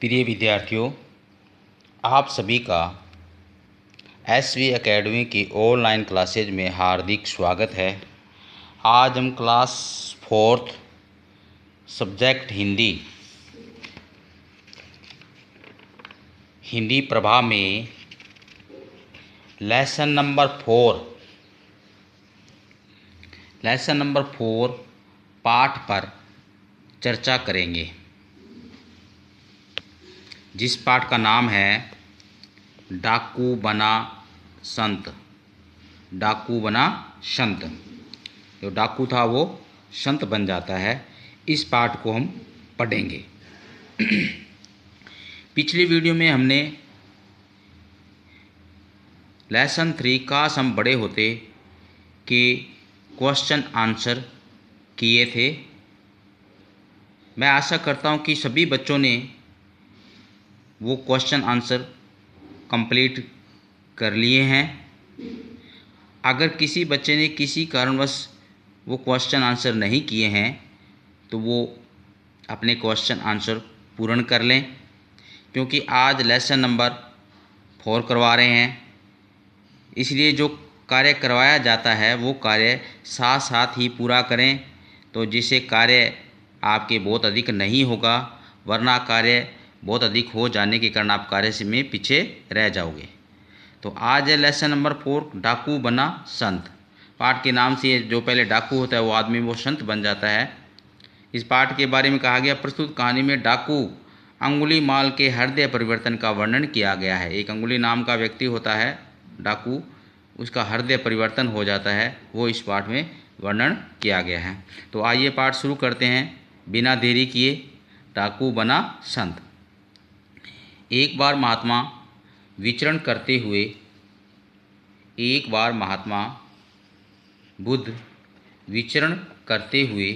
प्रिय विद्यार्थियों, आप सभी का एसवी एकेडमी की ऑनलाइन क्लासेज में हार्दिक स्वागत है। आज हम class 4th subject Hindi Prabha में लेसन नंबर 4 पाठ पर चर्चा करेंगे, जिस पाठ का नाम है डाकू बना संत। डाकू बना संत। जो डाकू था वो संत बन जाता है। इस पाठ को हम पढ़ेंगे। पिछली वीडियो में हमने लेसन 3 काश हम बड़े होते के क्वेश्चन आंसर किए थे। मैं आशा करता हूँ कि सभी बच्चों ने वो क्वेश्चन आंसर कंप्लीट कर लिए हैं। अगर किसी बच्चे ने किसी कारणवश वो क्वेश्चन आंसर नहीं किए हैं तो वो अपने क्वेश्चन आंसर पूर्ण कर लें, क्योंकि आज लेसन नंबर 4 करवा रहे हैं। इसलिए जो कार्य करवाया जाता है वो कार्य साथ साथ ही पूरा करें, तो जिससे कार्य आपके बहुत अधिक नहीं होगा, वरना कार्य बहुत अधिक हो जाने के कारण आप कार्य से में पीछे रह जाओगे। तो आज है लेसन नंबर 4 डाकू बना संत। पाठ के नाम से जो पहले डाकू होता है वो आदमी वो संत बन जाता है। इस पाठ के बारे में कहा गया, प्रस्तुत कहानी में डाकू अंगुलीमाल के हृदय परिवर्तन का वर्णन किया गया है। एक अंगुली नाम का व्यक्ति होता है डाकू, उसका हृदय परिवर्तन हो जाता है, वो इस पाठ में वर्णन किया गया है। तो आइए पाठ शुरू करते हैं बिना देरी किए। डाकू बना संत। एक बार महात्मा बुद्ध विचरण करते हुए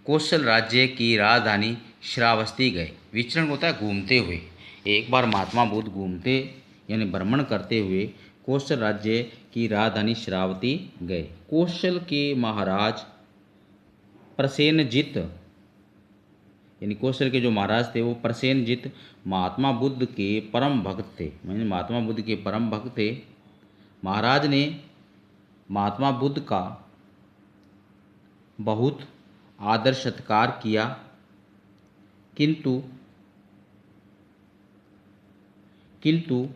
कौशल राज्य की राजधानी श्रावस्ती गए। विचरण होता है घूमते हुए। एक बार महात्मा बुद्ध घूमते यानी भ्रमण करते हुए कौशल राज्य की राजधानी श्रावती गए। कौशल के महाराज प्रसेनजित यानी कौशल के जो महाराज थे वो प्रसेनजित महात्मा बुद्ध के परम भक्त थे। यानी महात्मा बुद्ध के परम भक्त थे। महाराज ने महात्मा बुद्ध का बहुत आदर सत्कार किया, किंतु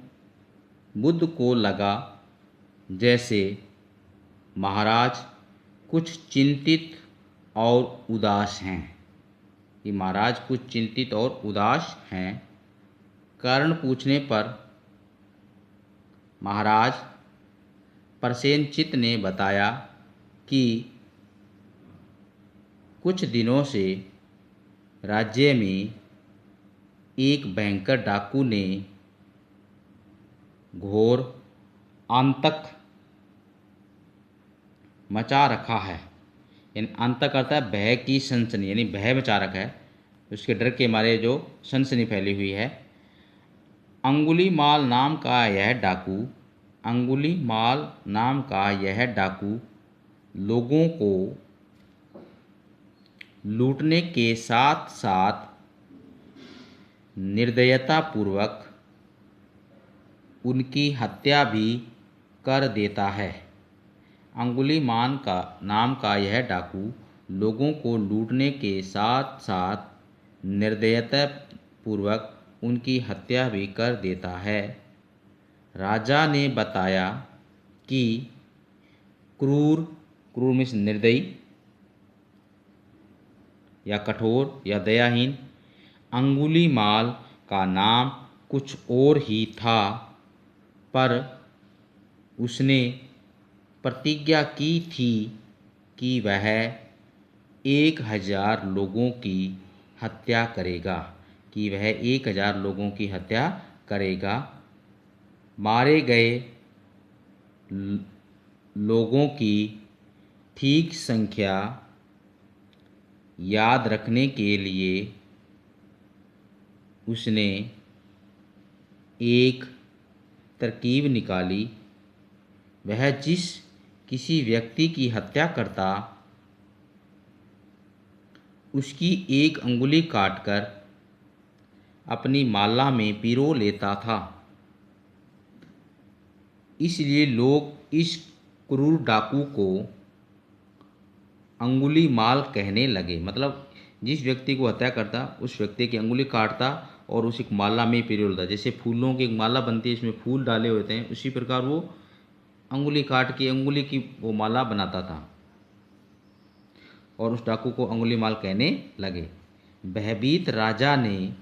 बुद्ध को लगा जैसे महाराज कुछ चिंतित और उदास हैं। कि महाराज कुछ चिंतित और उदास हैं। कारण पूछने पर महाराज प्रसेनचित ने बताया कि कुछ दिनों से राज्य में एक भयंकर डाकू ने घोर आतंक मचा रखा है। यानी आतंक करता है भय की सनसनी, यानी भय मचा रखा है। उसके डर के मारे जो सनसनी फैली हुई है। अंगुलीमाल नाम का यह डाकू लोगों को लूटने के साथ साथ निर्दयतापूर्वक उनकी हत्या भी कर देता है। अंगुलीमाल का नाम का यह डाकू लोगों को लूटने के साथ साथ निर्दयतापूर्वक उनकी हत्या भी कर देता है। राजा ने बताया कि क्रूर मीन्स निर्दयी या कठोर या दयाहीन अंगुलीमाल का नाम कुछ और ही था, पर उसने प्रतिज्ञा की थी कि वह 1000 लोगों की हत्या करेगा। मारे गए लोगों की ठीक संख्या याद रखने के लिए उसने एक तरकीब निकाली। वह जिस किसी व्यक्ति की हत्या करता उसकी एक अंगुली काटकर अपनी माला में पिरो लेता था। इसलिए लोग इस क्रूर डाकू को अंगुली माल कहने लगे। मतलब जिस व्यक्ति को हत्या करता उस व्यक्ति की अंगुली काटता और उस एक माला में पिरो लेता। जैसे फूलों की एक माला बनती है, इसमें फूल डाले होते हैं, उसी प्रकार वो अंगुली काट के अंगुली की वो माला बनाता था और उस डाकू को अंगुली माल कहने लगे। भयभीत राजा ने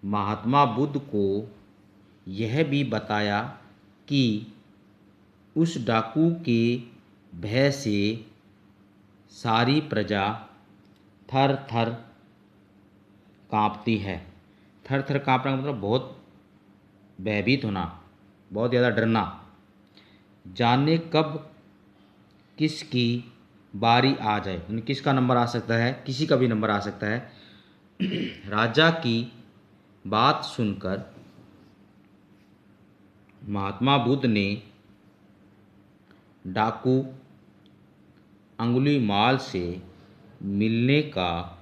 महात्मा बुद्ध को यह भी बताया कि उस डाकू के भय से सारी प्रजा थर थर कांपती है। थर थर कांपना मतलब बहुत भयभीत होना, बहुत ज़्यादा डरना। जाने कब किसकी बारी आ जाए, यानी किसका नंबर आ सकता है, किसी का भी नंबर आ सकता है। राजा की बात सुनकर महात्मा बुद्ध ने डाकू अंगुलीमाल से मिलने का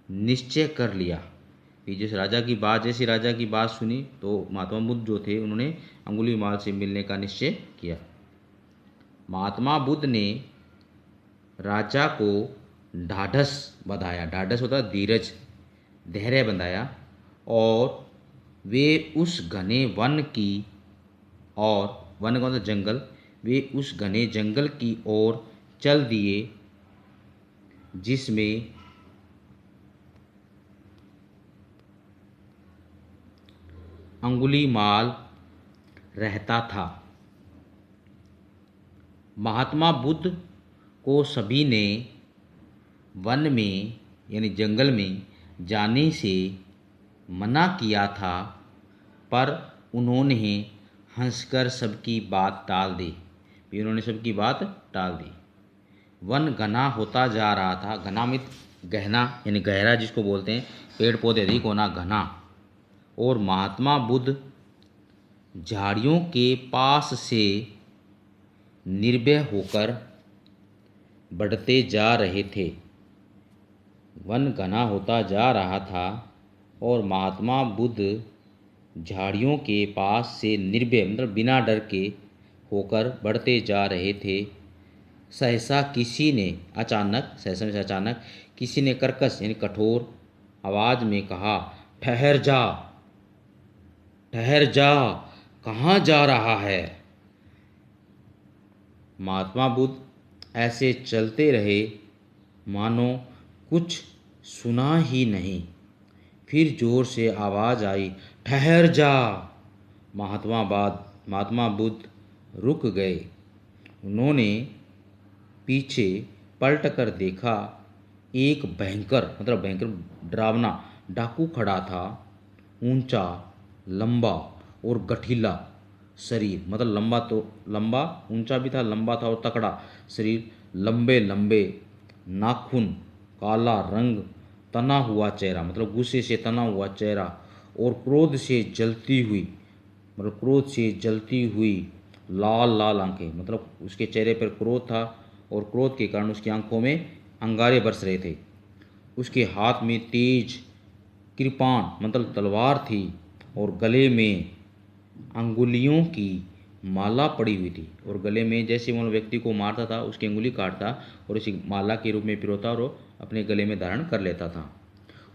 निश्चय कर लिया। कि जिस राजा की बात जैसी राजा की बात सुनी तो महात्मा बुद्ध जो थे उन्होंने अंगुलीमाल से मिलने का निश्चय किया। महात्मा बुद्ध ने राजा को ढाढ़स बंधाया। ढाढ़स होता है धीरज, धैर्य बंधाया और वे उस घने वन की और वन का मतलब जंगल, वे उस घने जंगल की ओर चल दिए जिसमें अंगुलीमाल रहता था। महात्मा बुद्ध को सभी ने वन में यानी जंगल में जाने से मना किया था, पर उन्होंने हंसकर सबकी बात टाल दी। फिर उन्होंने सबकी बात टाल दी। वन घना होता जा रहा था। घना मित गहना यानी गहरा जिसको बोलते हैं, पेड़ पौधे अधिक होना, घना। और महात्मा बुद्ध झाड़ियों के पास से निर्भय होकर बढ़ते जा रहे थे। वन घना होता जा रहा था और महात्मा बुद्ध झाड़ियों के पास से निर्भय मतलब बिना डर के होकर बढ़ते जा रहे थे। सहसा में से अचानक किसी ने कर्कश यानी कठोर आवाज में कहा, ठहर जा, ठहर जा, कहाँ जा रहा है। महात्मा बुद्ध ऐसे चलते रहे मानो कुछ सुना ही नहीं। फिर जोर से आवाज आई, ठहर जा। महात्मा बुद्ध रुक गए। उन्होंने पीछे पलट कर देखा। एक भयंकर मतलब भयंकर डरावना डाकू खड़ा था। ऊंचा, लंबा और गठीला शरीर, मतलब लंबा ऊंचा भी था, लंबा था और तकड़ा शरीर, लंबे लंबे नाखून, काला रंग, तना हुआ चेहरा मतलब गुस्से से तना हुआ चेहरा और क्रोध से जलती हुई लाल लाल आंखें। मतलब उसके चेहरे पर क्रोध था और क्रोध के कारण उसकी आंखों में अंगारे बरस रहे थे। उसके हाथ में तेज कृपाण मतलब तलवार थी और गले में अंगुलियों की माला पड़ी हुई थी। और गले में जैसे वो व्यक्ति को मारता था उसकी अंगुली काटता और उसी माला के रूप में पिरोता और अपने गले में धारण कर लेता था।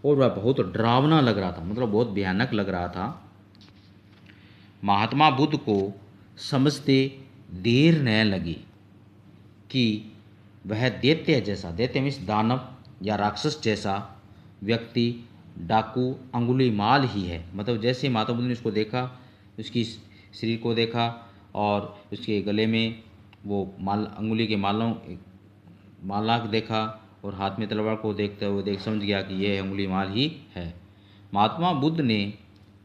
और वह बहुत डरावना लग रहा था, मतलब बहुत भयानक लग रहा था। महात्मा बुद्ध को समझते देर न लगी कि वह दैत्य मीन्स दानव या राक्षस जैसा व्यक्ति डाकू अंगुलीमाल ही है। मतलब जैसे महात्मा बुद्ध ने उसको देखा, उसकी शरीर को देखा और उसके गले में वो अंगुली के माला देखा और हाथ में तलवार को देखते हुए समझ गया कि यह अंगुलीमाल ही है। महात्मा बुद्ध ने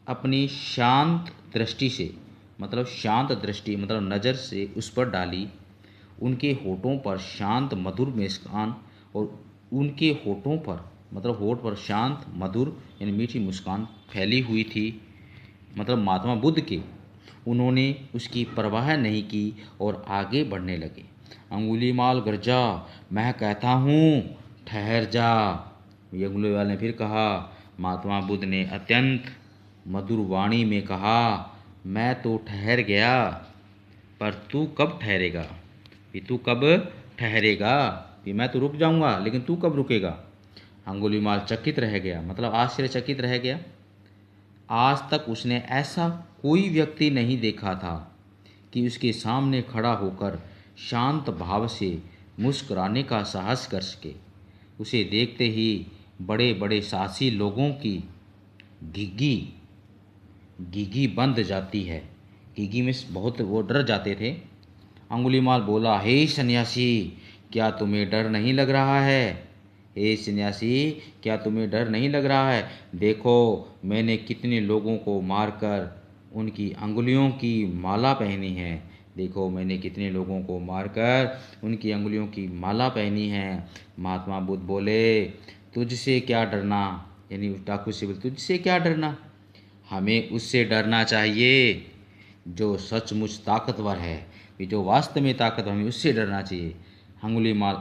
अपनी शांत दृष्टि मतलब नज़र से उस पर डाली। उनके होठों पर शांत मधुर मुस्कान और उनके होठों पर मतलब होठ पर शांत मधुर यानी मीठी मुस्कान फैली हुई थी। मतलब महात्मा बुद्ध के उन्होंने उसकी परवाह नहीं की और आगे बढ़ने लगे। अंगुलीमाल गर्जा, मैं कहता हूँ ठहर जा। ये अंगुलीमाल ने फिर कहा। महात्मा बुद्ध ने अत्यंत मधुर वाणी में कहा, मैं तो ठहर गया, पर तू कब ठहरेगा? कि तू कब ठहरेगा? कि मैं तो रुक जाऊंगा, लेकिन तू कब रुकेगा? अंगुलीमाल चकित रह गया, मतलब आश्चर्यचकित रह गया। आज तक उसने ऐसा कोई व्यक्ति नहीं देखा था कि उसके सामने खड़ा होकर शांत भाव से मुस्कुराने का साहस कर सके। उसे देखते ही बड़े बड़े साहसी लोगों की घिघी बंद जाती है। घिघी में बहुत वो डर जाते थे। अंगुलीमाल बोला, हे सन्यासी, क्या तुम्हें डर नहीं लग रहा है? हे सन्यासी, क्या तुम्हें डर नहीं लग रहा है? देखो, मैंने कितने लोगों को मारकर उनकी अंगुलियों की माला पहनी है। देखो, मैंने कितने लोगों को मारकर उनकी अंगुलियों की माला पहनी है। महात्मा बुद्ध बोले, तुझसे क्या डरना? यानी उस डाकू से बोले, तुझसे क्या डरना? हमें उससे डरना चाहिए जो सचमुच ताकतवर है, जो वास्तव में ताकतवर, हमें उससे डरना चाहिए। अंगुलीमाल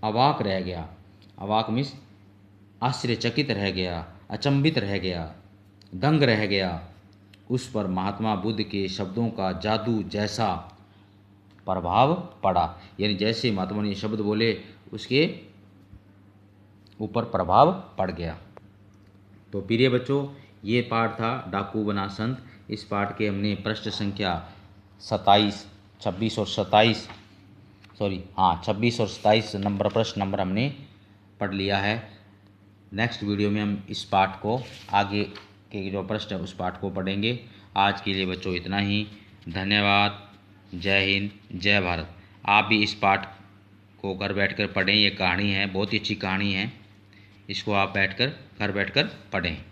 अवाक रह गया। अवाक मीन्स आश्चर्यचकित रह गया, अचंभित रह गया, दंग रह गया। उस पर महात्मा बुद्ध के शब्दों का जादू जैसा प्रभाव पड़ा। यानी जैसे महात्मा ने शब्द बोले, उसके ऊपर प्रभाव पड़ गया। तो प्रिय बच्चों, ये पाठ था डाकू बना संत। इस पाठ के हमने पृष्ठ संख्या 26 और 27 नंबर प्रश्न नंबर हमने पढ़ लिया है। नेक्स्ट वीडियो में हम इस पाठ को आगे के जो प्रश्न है उस पाठ को पढ़ेंगे। आज के लिए बच्चों इतना ही। धन्यवाद। जय हिंद, जय भारत। आप भी इस पाठ को घर बैठकर पढ़ें। ये कहानी है, बहुत ही अच्छी कहानी है। इसको आप घर बैठकर पढ़ें।